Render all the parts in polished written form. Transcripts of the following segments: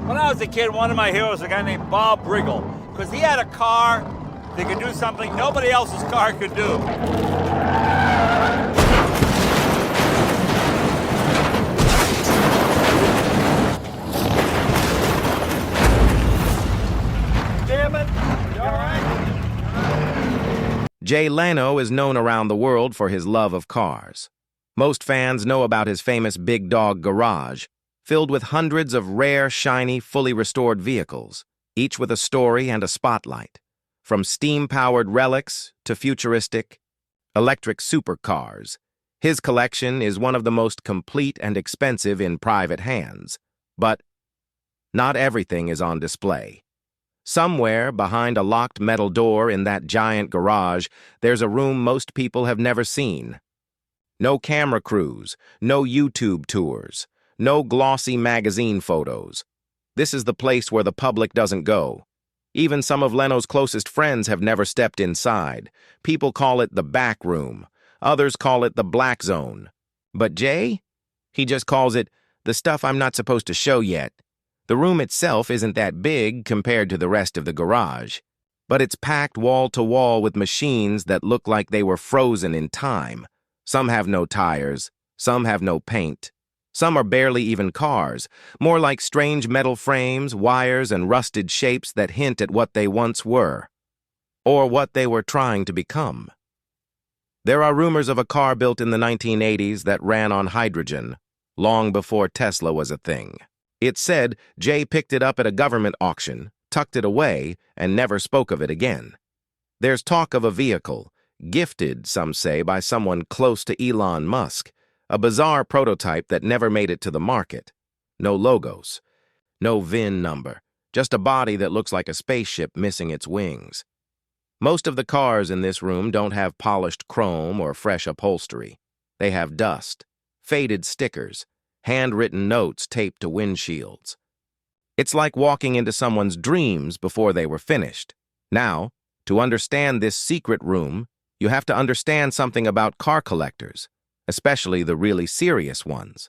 When I was a kid, one of my heroes was a guy named Bob Briggle, because he had a car that could do something nobody else's car could do. Damn it! You all right? Jay Leno is known around the world for his love of cars. Most fans know about his famous Big Dog garage, filled with hundreds of rare, shiny, fully restored vehicles, each with a story and a spotlight. From steam-powered relics to futuristic, electric supercars, his collection is one of the most complete and expensive in private hands. But not everything is on display. Somewhere behind a locked metal door in that giant garage, there's a room most people have never seen. No camera crews, no YouTube tours, no glossy magazine photos. This is the place where the public doesn't go. Even some of Leno's closest friends have never stepped inside. People call it the back room. Others call it the black zone. But Jay? He just calls it the stuff I'm not supposed to show yet. The room itself isn't that big compared to the rest of the garage, but it's packed wall to wall with machines that look like they were frozen in time. Some have no tires, some have no paint. Some are barely even cars, more like strange metal frames, wires, and rusted shapes that hint at what they once were, or what they were trying to become. There are rumors of a car built in the 1980s that ran on hydrogen, long before Tesla was a thing. It's said Jay picked it up at a government auction, tucked it away, and never spoke of it again. There's talk of a vehicle, gifted, some say, by someone close to Elon Musk, a bizarre prototype that never made it to the market. No logos, no VIN number, just a body that looks like a spaceship missing its wings. Most of the cars in this room don't have polished chrome or fresh upholstery. They have dust, faded stickers, handwritten notes taped to windshields. It's like walking into someone's dreams before they were finished. Now, to understand this secret room, you have to understand something about car collectors, especially the really serious ones.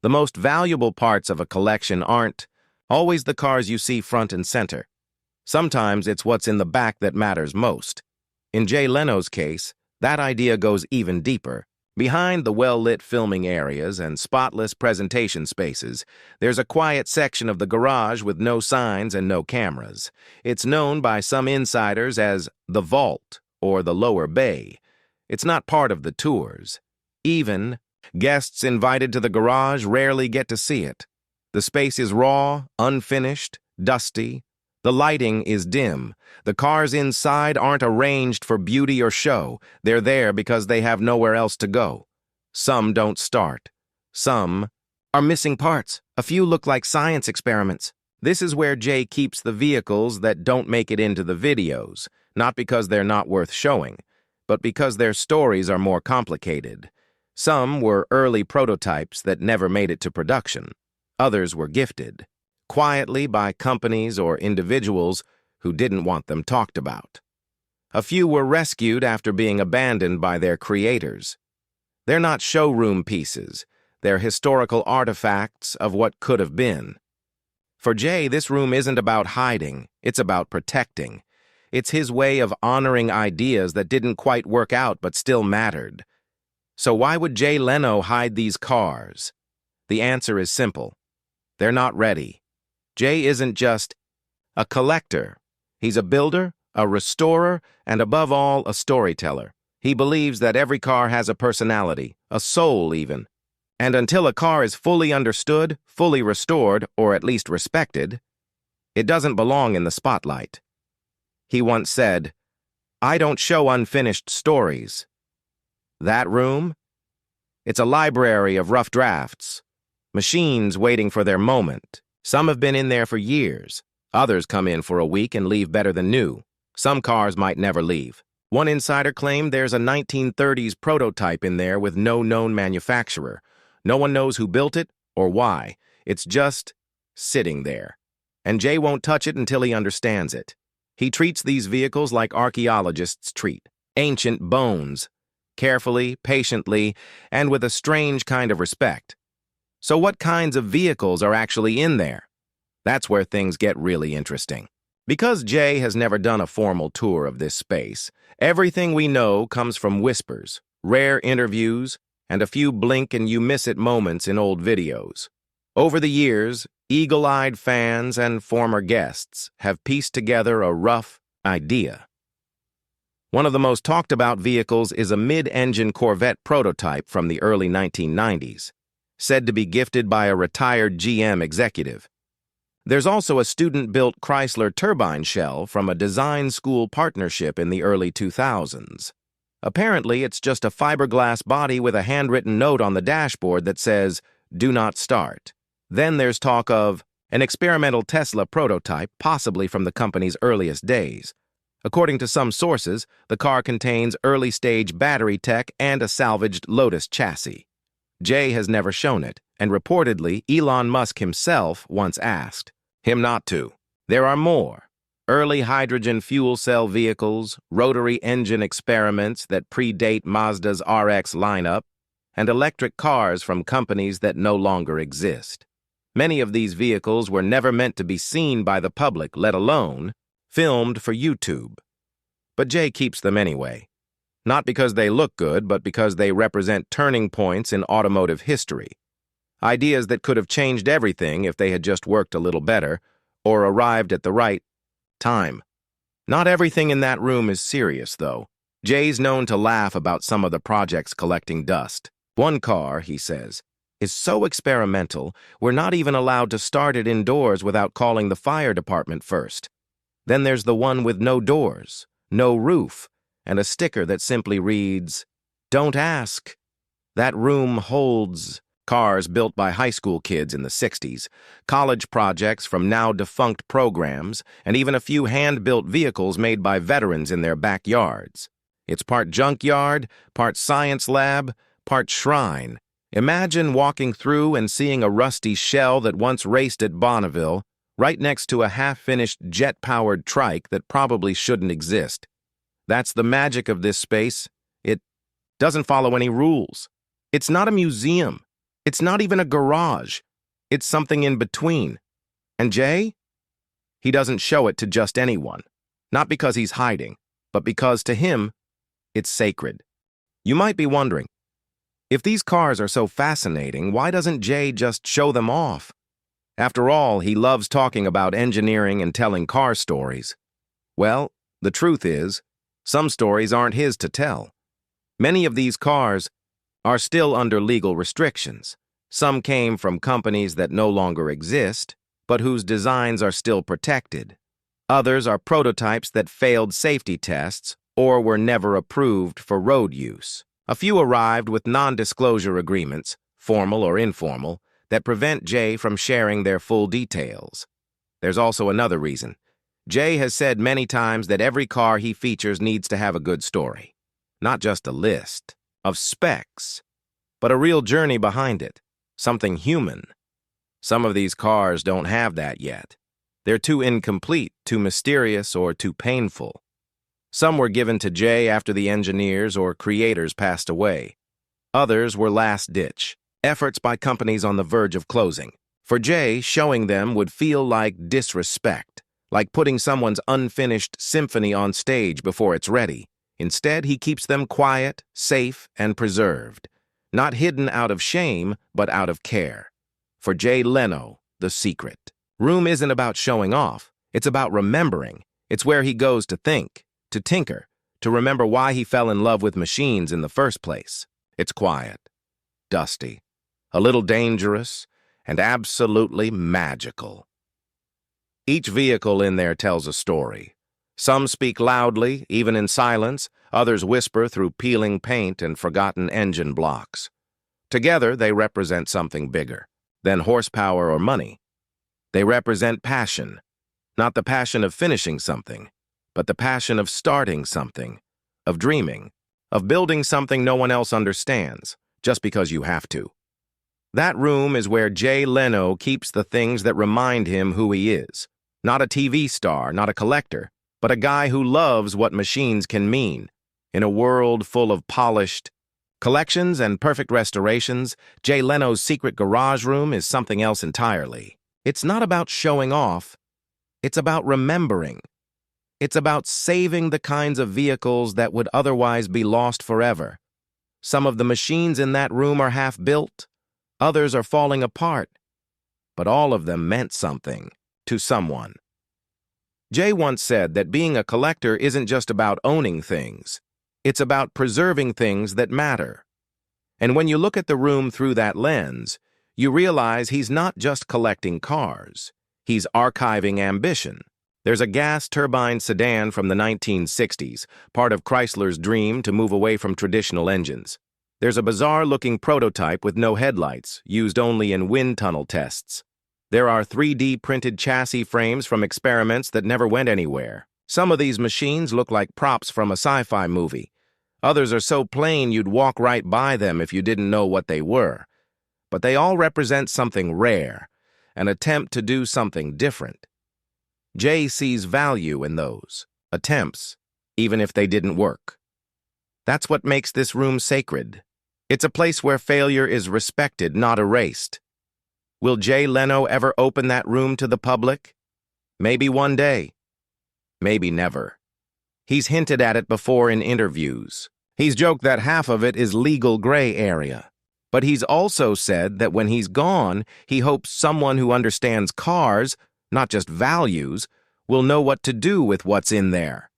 The most valuable parts of a collection aren't always the cars you see front and center. Sometimes it's what's in the back that matters most. In Jay Leno's case, that idea goes even deeper. Behind the well-lit filming areas and spotless presentation spaces, there's a quiet section of the garage with no signs and no cameras. It's known by some insiders as the vault or the lower bay. It's not part of the tours. Even guests invited to the garage rarely get to see it. The space is raw, unfinished, dusty. The lighting is dim. The cars inside aren't arranged for beauty or show. They're there because they have nowhere else to go. Some don't start. Some are missing parts. A few look like science experiments. This is where Jay keeps the vehicles that don't make it into the videos, not because they're not worth showing, but because their stories are more complicated. Some were early prototypes that never made it to production. Others were gifted, quietly by companies or individuals who didn't want them talked about. A few were rescued after being abandoned by their creators. They're not showroom pieces. They're historical artifacts of what could have been. For Jay, this room isn't about hiding. It's about protecting. It's his way of honoring ideas that didn't quite work out but still mattered. So why would Jay Leno hide these cars? The answer is simple. They're not ready. Jay isn't just a collector. He's a builder, a restorer, and above all, a storyteller. He believes that every car has a personality, a soul even. And until a car is fully understood, fully restored, or at least respected, it doesn't belong in the spotlight. He once said, "I don't show unfinished stories." That room? It's a library of rough drafts, machines waiting for their moment. Some have been in there for years. Others come in for a week and leave better than new. Some cars might never leave. One insider claimed there's a 1930s prototype in there with no known manufacturer. No one knows who built it or why. It's just sitting there. And Jay won't touch it until he understands it. He treats these vehicles like archaeologists treat ancient bones, carefully, patiently, and with a strange kind of respect. So what kinds of vehicles are actually in there? That's where things get really interesting. Because Jay has never done a formal tour of this space, everything we know comes from whispers, rare interviews, and a few blink-and-you-miss-it moments in old videos. Over the years, eagle-eyed fans and former guests have pieced together a rough idea. One of the most talked-about vehicles is a mid-engine Corvette prototype from the early 1990s, said to be gifted by a retired GM executive. There's also a student-built Chrysler turbine shell from a design school partnership in the early 2000s. Apparently, it's just a fiberglass body with a handwritten note on the dashboard that says, "Do not start." Then there's talk of an experimental Tesla prototype, possibly from the company's earliest days. According to some sources, the car contains early-stage battery tech and a salvaged Lotus chassis. Jay has never shown it, and reportedly, Elon Musk himself once asked him not to. There are more. Early hydrogen fuel cell vehicles, rotary engine experiments that predate Mazda's RX lineup, and electric cars from companies that no longer exist. Many of these vehicles were never meant to be seen by the public, let alone filmed for YouTube. But Jay keeps them anyway. Not because they look good, but because they represent turning points in automotive history. Ideas that could have changed everything if they had just worked a little better, or arrived at the right time. Not everything in that room is serious, though. Jay's known to laugh about some of the projects collecting dust. One car, he says, is so experimental, we're not even allowed to start it indoors without calling the fire department first. Then there's the one with no doors, no roof, and a sticker that simply reads, "Don't ask." That room holds cars built by high school kids in the 60s, college projects from now-defunct programs, and even a few hand-built vehicles made by veterans in their backyards. It's part junkyard, part science lab, part shrine. Imagine walking through and seeing a rusty shell that once raced at Bonneville, right next to a half-finished jet-powered trike that probably shouldn't exist. That's the magic of this space. It doesn't follow any rules. It's not a museum. It's not even a garage. It's something in between. And Jay? He doesn't show it to just anyone. Not because he's hiding, but because to him, it's sacred. You might be wondering, if these cars are so fascinating, why doesn't Jay just show them off? After all, he loves talking about engineering and telling car stories. Well, the truth is, some stories aren't his to tell. Many of these cars are still under legal restrictions. Some came from companies that no longer exist, but whose designs are still protected. Others are prototypes that failed safety tests or were never approved for road use. A few arrived with non-disclosure agreements, formal or informal, that prevent Jay from sharing their full details. There's also another reason. Jay has said many times that every car he features needs to have a good story. Not just a list of specs, but a real journey behind it, something human. Some of these cars don't have that yet. They're too incomplete, too mysterious, or too painful. Some were given to Jay after the engineers or creators passed away. Others were last-ditch, efforts by companies on the verge of closing. For Jay, showing them would feel like disrespect, like putting someone's unfinished symphony on stage before it's ready. Instead, he keeps them quiet, safe, and preserved. Not hidden out of shame, but out of care. For Jay Leno, the secret. Room isn't about showing off. It's about remembering. It's where he goes to think, to tinker, to remember why he fell in love with machines in the first place. It's quiet, dusty, a little dangerous, and absolutely magical. Each vehicle in there tells a story. Some speak loudly, even in silence. Others whisper through peeling paint and forgotten engine blocks. Together, they represent something bigger than horsepower or money. They represent passion, not the passion of finishing something, but the passion of starting something, of dreaming, of building something no one else understands, just because you have to. That room is where Jay Leno keeps the things that remind him who he is. Not a TV star, not a collector, but a guy who loves what machines can mean. In a world full of polished collections and perfect restorations, Jay Leno's secret garage room is something else entirely. It's not about showing off. It's about remembering. It's about saving the kinds of vehicles that would otherwise be lost forever. Some of the machines in that room are half-built. Others are falling apart. But all of them meant something to someone. Jay once said that being a collector isn't just about owning things. It's about preserving things that matter. And when you look at the room through that lens, you realize he's not just collecting cars. He's archiving ambition. There's a gas turbine sedan from the 1960s, part of Chrysler's dream to move away from traditional engines. There's a bizarre-looking prototype with no headlights, used only in wind tunnel tests. There are 3D printed chassis frames from experiments that never went anywhere. Some of these machines look like props from a sci-fi movie. Others are so plain you'd walk right by them if you didn't know what they were. But they all represent something rare, an attempt to do something different. Jay sees value in those attempts, even if they didn't work. That's what makes this room sacred. It's a place where failure is respected, not erased. Will Jay Leno ever open that room to the public? Maybe one day. Maybe never. He's hinted at it before in interviews. He's joked that half of it is legal gray area. But he's also said that when he's gone, he hopes someone who understands cars, not just values, will know what to do with what's in there.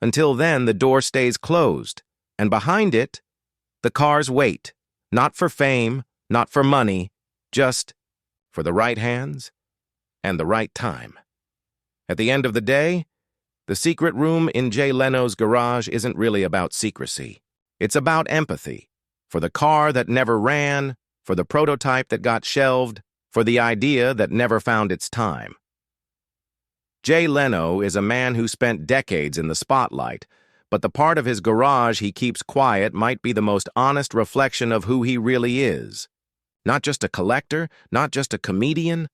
Until then, the door stays closed, and behind it, the cars wait, not for fame, not for money, just for the right hands and the right time. At the end of the day, the secret room in Jay Leno's garage isn't really about secrecy. It's about empathy, for the car that never ran, for the prototype that got shelved, for the idea that never found its time. Jay Leno is a man who spent decades in the spotlight, but the part of his garage he keeps quiet might be the most honest reflection of who he really is. Not just a collector, not just a comedian,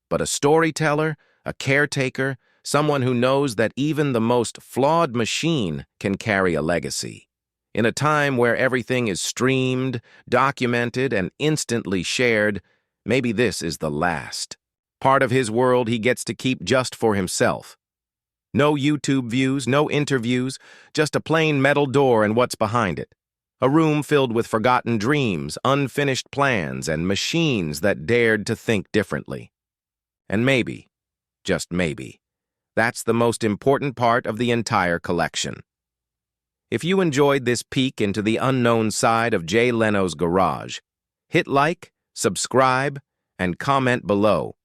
but a storyteller, a caretaker, someone who knows that even the most flawed machine can carry a legacy. In a time where everything is streamed, documented, and instantly shared, maybe this is the last. Part of his world he gets to keep just for himself. No YouTube views, no interviews, just a plain metal door and what's behind it. A room filled with forgotten dreams, unfinished plans, and machines that dared to think differently. And maybe, just maybe, that's the most important part of the entire collection. If you enjoyed this peek into the unknown side of Jay Leno's garage, hit like, subscribe, and comment below.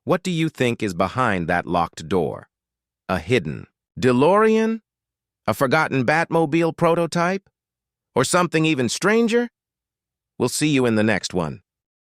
What do you think is behind that locked door? A hidden DeLorean? A forgotten Batmobile prototype? Or something even stranger? We'll see you in the next one.